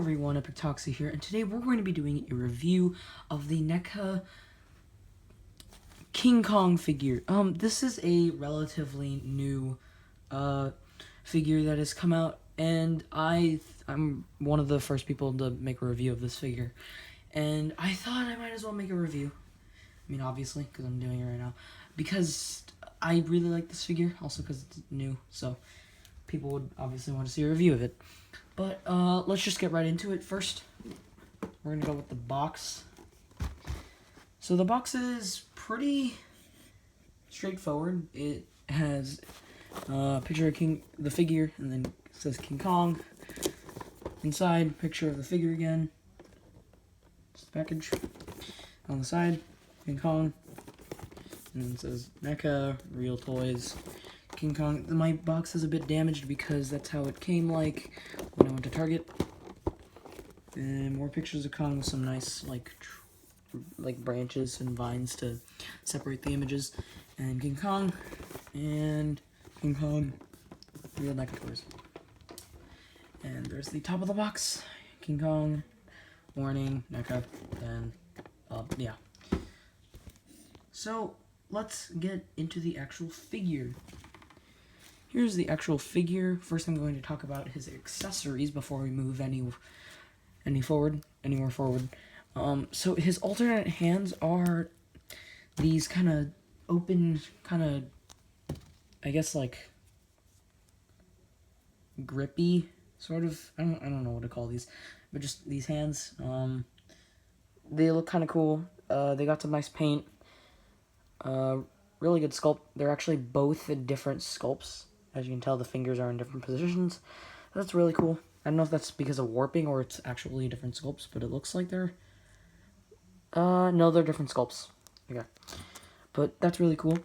everyone, Epictoxy here, and today we're going to be doing a review of the NECA King Kong figure. This is a relatively new figure that has come out, and I'm one of the first people to make a review of this figure, and I thought I might as well make a review. I mean, obviously, because I'm doing it right now, because I really like this figure, also because it's new, so people would obviously want to see a review of it. But let's just get right into it. First, we're going to go with the box. So the box is pretty straightforward. It has a picture of the figure, and then it says King Kong. Inside, picture of the figure again. Just the package. On the side, King Kong. And then it says NECA, Real Toys, King Kong. My box is a bit damaged because that's how it came like when I went to Target. And more pictures of Kong with some nice like branches and vines to separate the images. And King Kong and King Kong, Real NECA toys. And there's the top of the box, King Kong, warning, NECA, and yeah. So let's get into the actual figure. Here's the actual figure. First, I'm going to talk about his accessories before we move anywhere forward. So his alternate hands are these kind of open, I guess like grippy sort of. I don't know what to call these, but just these hands. They look kind of cool. They got some nice paint. Really good sculpt. They're actually both different sculpts. As you can tell, the fingers are in different positions. That's really cool. I don't know if that's because of warping or it's actually different sculpts, but it looks like they're... no, they're different sculpts. Okay. But that's really cool.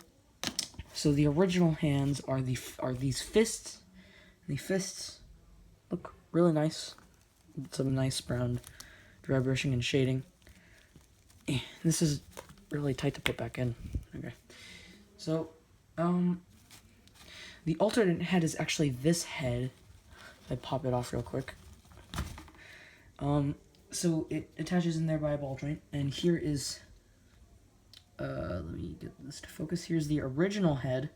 So the original hands are these fists. The fists look really nice. Some nice brown dry brushing and shading. This is really tight to put back in. Okay. So, the alternate head is actually this head. I pop it off real quick. So it attaches in there by a ball joint, and here is, let me get this to focus. Here's the original head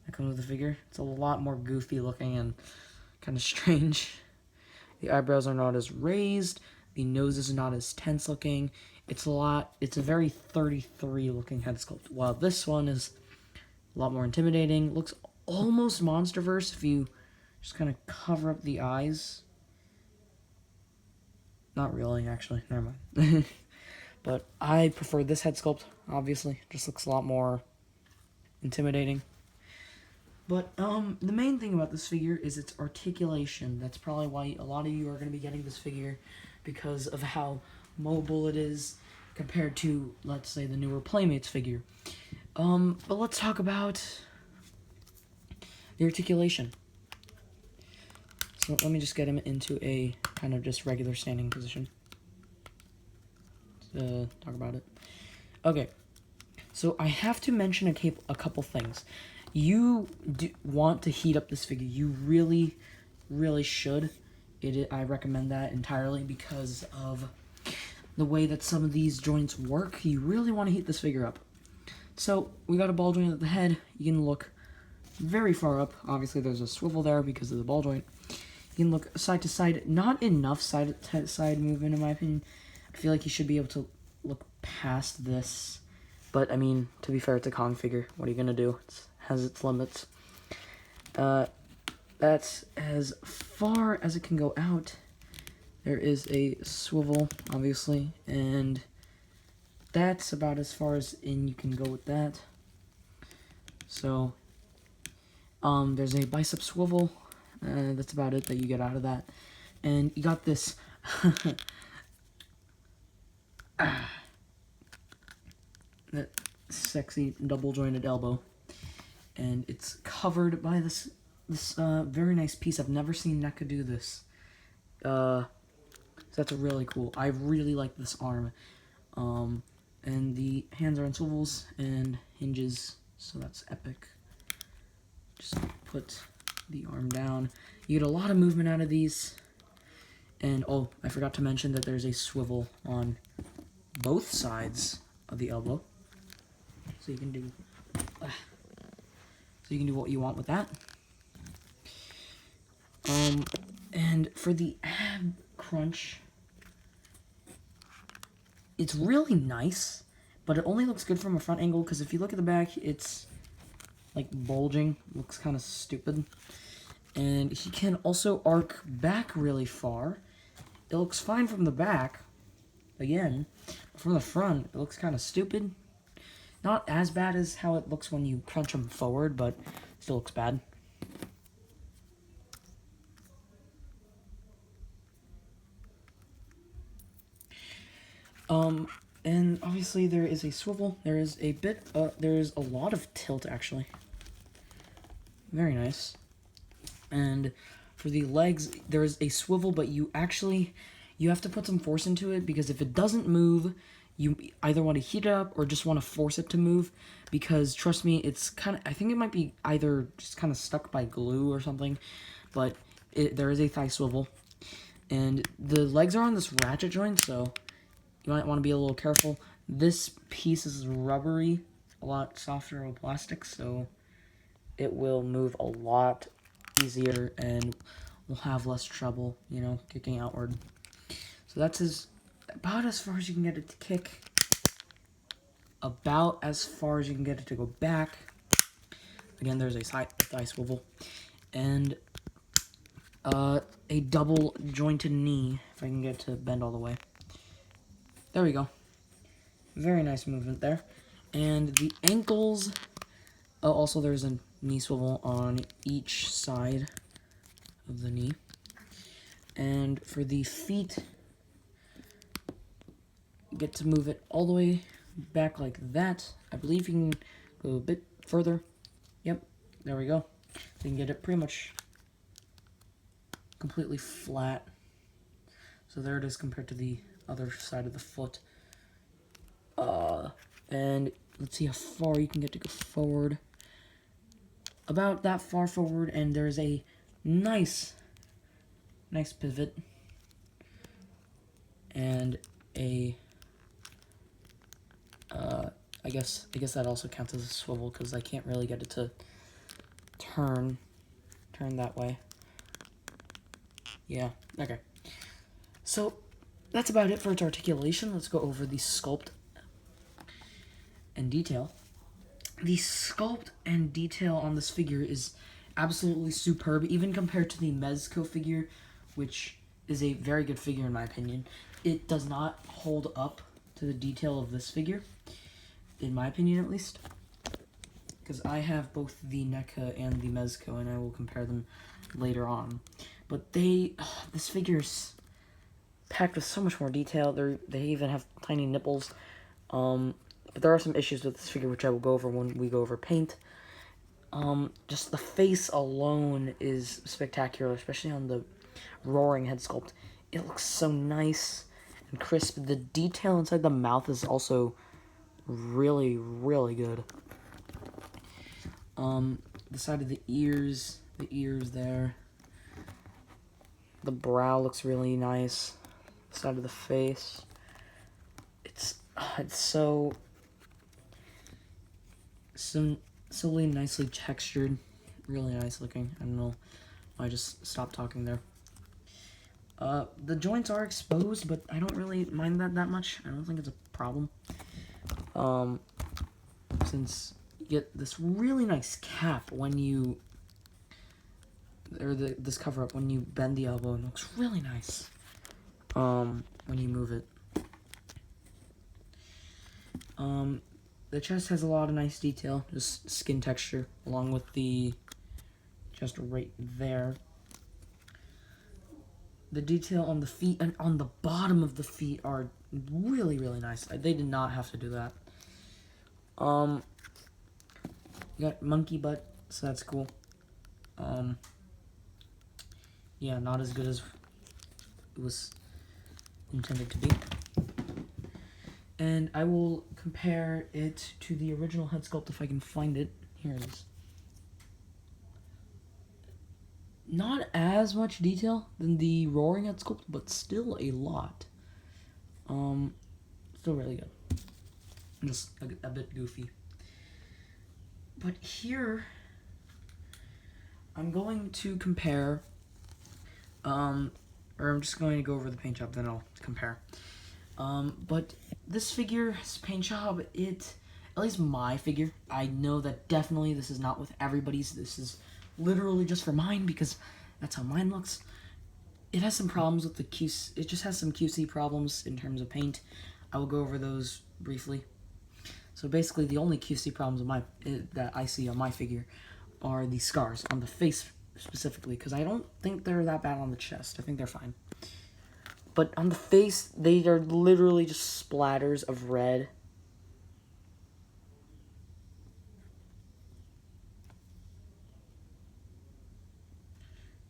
that comes with the figure. It's a lot more goofy looking and kind of strange. The eyebrows are not as raised. The nose is not as tense looking. It's a very 33 looking head sculpt, while this one is a lot more intimidating. Looks almost Monsterverse if you just kind of cover up the eyes. Not really, actually. Never mind. But I prefer this head sculpt, obviously. It just looks a lot more intimidating. But the main thing about this figure is its articulation. That's probably why a lot of you are going to be getting this figure, because of how mobile it is compared to, let's say, the newer Playmates figure. But let's talk about the articulation. So let me just get him into a kind of just regular standing position to talk about it. Okay, so I have to mention a couple things. You want to heat up this figure. You really, really should. I recommend that entirely because of the way that some of these joints work. You really want to heat this figure up. So we got a ball joint at the head. You can look very far up. Obviously, there's a swivel there because of the ball joint. You can look side to side. Not enough side to side movement, in my opinion. I feel like you should be able to look past this. But, I mean, to be fair, it's a Kong figure. What are you going to do? It has its limits. That's as far as it can go out. There is a swivel, obviously, and that's about as far as in you can go with that. So, there's a bicep swivel. That's about it that you get out of that. And you got this that sexy double jointed elbow, and it's covered by this very nice piece. I've never seen NECA do this. So that's really cool. I really like this arm. And the hands are on swivels and hinges, so that's epic. Just put the arm down. You get a lot of movement out of these. And oh, I forgot to mention that there's a swivel on both sides of the elbow, so you can do what you want with that. And for the ab crunch, it's really nice, but it only looks good from a front angle, because if you look at the back, it's like bulging, looks kind of stupid. And he can also arc back really far. It looks fine from the back, again. From the front, it looks kind of stupid. Not as bad as how it looks when you crunch him forward, but still looks bad. And obviously there is a swivel. There is a lot of tilt, actually. Very nice. And for the legs, there is a swivel, but you have to put some force into it, because if it doesn't move, you either want to heat it up or just want to force it to move, because trust me, it's kind of, I think it might be either just kind of stuck by glue or something, but there is a thigh swivel. And the legs are on this ratchet joint, so you might want to be a little careful. This piece is rubbery, a lot softer of plastic, so it will move a lot easier and will have less trouble, kicking outward. So that's about as far as you can get it to kick. About as far as you can get it to go back. Again, there's a thigh swivel. And a double jointed knee, if I can get it to bend all the way. There we go. Very nice movement there. And the ankles, also there's a knee swivel on each side of the knee. And for the feet, you get to move it all the way back like that. I believe you can go a bit further. Yep, there we go. So you can get it pretty much completely flat. So there it is compared to the other side of the foot. And let's see how far you can get to go forward. About that far forward, and there's a nice pivot. And a I guess that also counts as a swivel, because I can't really get it to turn that way. Yeah, okay. So that's about it for its articulation. Let's go over the sculpt and detail. The sculpt and detail on this figure is absolutely superb, even compared to the Mezco figure, which is a very good figure in my opinion. It does not hold up to the detail of this figure, in my opinion at least, because I have both the NECA and the Mezco, and I will compare them later on. But this figure's packed with so much more detail. They even have tiny nipples. But there are some issues with this figure, which I will go over when we go over paint. Just the face alone is spectacular, especially on the roaring head sculpt. It looks so nice and crisp. The detail inside the mouth is also really, really good. The side of the ears there. The brow looks really nice. The side of the face. It's so nicely textured. Really nice looking. I don't know why I just stopped talking there. The joints are exposed, but I don't really mind that much. I don't think it's a problem. Since you get this really nice cap when you, this cover up when you bend the elbow, and it looks really nice. When you move it. The chest has a lot of nice detail, just skin texture, along with the chest right there. The detail on the feet and on the bottom of the feet are really, really nice. They did not have to do that. You got monkey butt, so that's cool. Yeah, not as good as it was intended to be. And I will compare it to the original head sculpt if I can find it. Here it is. Not as much detail than the Roaring Head sculpt, but still a lot. Still really good. Just a bit goofy. But here, I'm going to compare, or I'm just going to go over the paint job, then I'll compare. But this figure's paint job, at least my figure, I know that definitely this is not with everybody's. This is literally just for mine because that's how mine looks. It has some problems with the QC. It just has some QC problems in terms of paint. I will go over those briefly. So basically, the only QC problems that I see on my figure are the scars on the face specifically, because I don't think they're that bad on the chest. I think they're fine. But on the face, they are literally just splatters of red.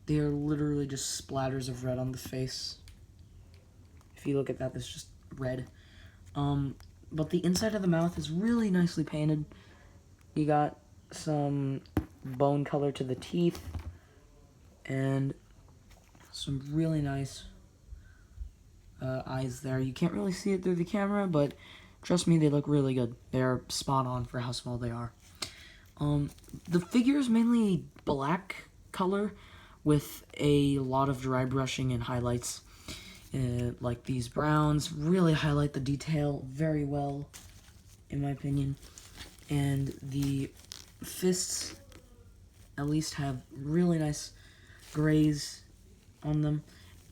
They are literally just splatters of red on the face. If you look at that, it's just red. But the inside of the mouth is really nicely painted. You got some bone color to the teeth and some really nice eyes there. You can't really see it through the camera, but trust me, they look really good. They're spot on for how small they are. The figure is mainly black color with a lot of dry brushing and highlights. Like these browns really highlight the detail very well, in my opinion. And the fists at least have really nice grays on them.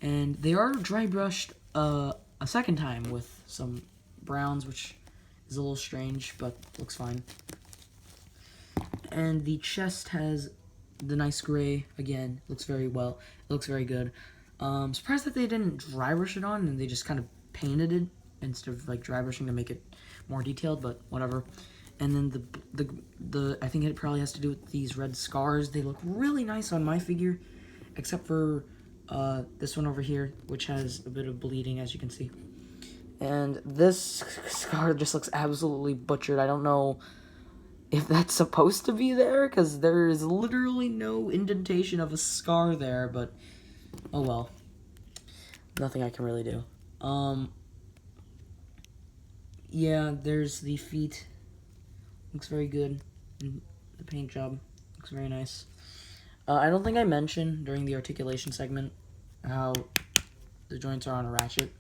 And they are dry brushed a second time with some browns, which is a little strange, but looks fine. And the chest has the nice gray again. Looks very well. It looks very good. Surprised that they didn't dry brush it on and they just kind of painted it instead of like dry brushing to make it more detailed, but whatever. And then the I think it probably has to do with these red scars. They look really nice on my figure, except for this one over here, which has a bit of bleeding, as you can see. And this scar just looks absolutely butchered. I don't know if that's supposed to be there, because there is literally no indentation of a scar there, but oh well. Nothing I can really do. Yeah, there's the feet. Looks very good. The paint job looks very nice. I don't think I mentioned during the articulation segment how the joints are on a ratchet.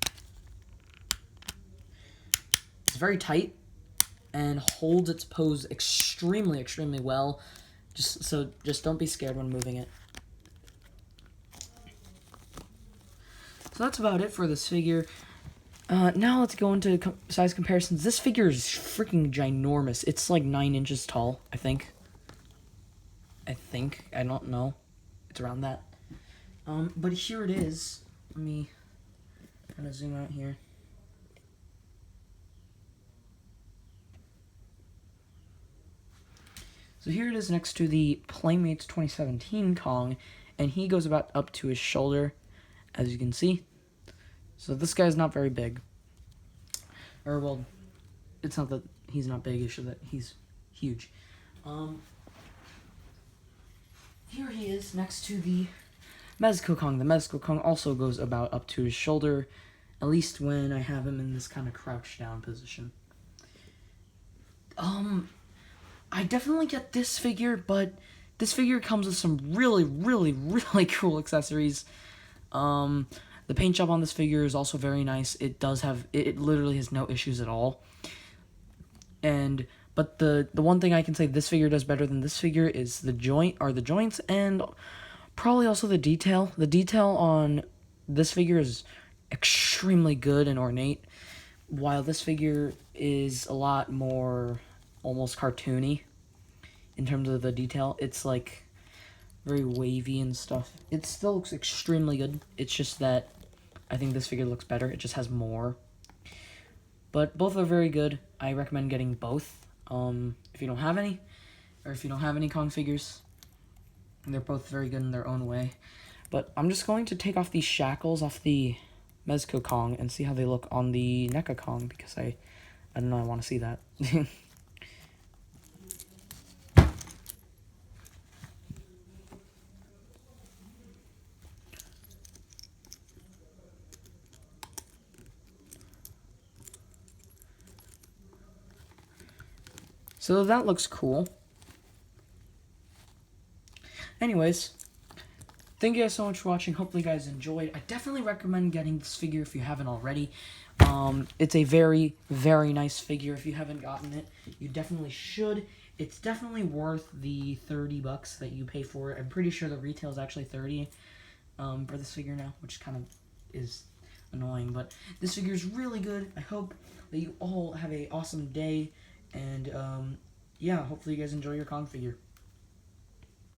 It's very tight and holds its pose extremely, extremely well. Just don't be scared when moving it. So that's about it for this figure. Now let's go into size comparisons. This figure is freaking ginormous. It's like 9 inches tall, I think. I don't know. It's around that. But here it is. Let me kind of zoom out here. So here it is next to the Playmates 2017 Kong, and he goes about up to his shoulder, as you can see. So this guy's not very big. Or, well, it's not that he's not big, it's just that he's huge. Here he is next to the Mezco Kong. The Mezco Kong also goes about up to his shoulder, at least when I have him in this kind of crouched down position. I definitely get this figure, but this figure comes with some really, really, really cool accessories. The paint job on this figure is also very nice. It literally has no issues at all. But the one thing I can say this figure does better than this figure is the joints and probably also the detail. The detail on this figure is extremely good and ornate, while this figure is a lot more almost cartoony in terms of the detail. It's like very wavy and stuff. It still looks extremely good. It's just that I think this figure looks better. It just has more. But both are very good. I recommend getting both. If you don't have any, or if you don't have any Kong figures, they're both very good in their own way. But I'm just going to take off these shackles off the Mezco Kong and see how they look on the NECA Kong, because I don't know, I want to see that. So that looks cool. Anyways, thank you guys so much for watching. Hopefully you guys enjoyed. I definitely recommend getting this figure if you haven't already. It's a very, very nice figure. If you haven't gotten it, you definitely should. It's definitely worth the $30 that you pay for it. I'm pretty sure the retail is actually $30 for this figure now, which kind of is annoying. But this figure is really good. I hope that you all have an awesome day. And, yeah, hopefully you guys enjoy your Kong figure.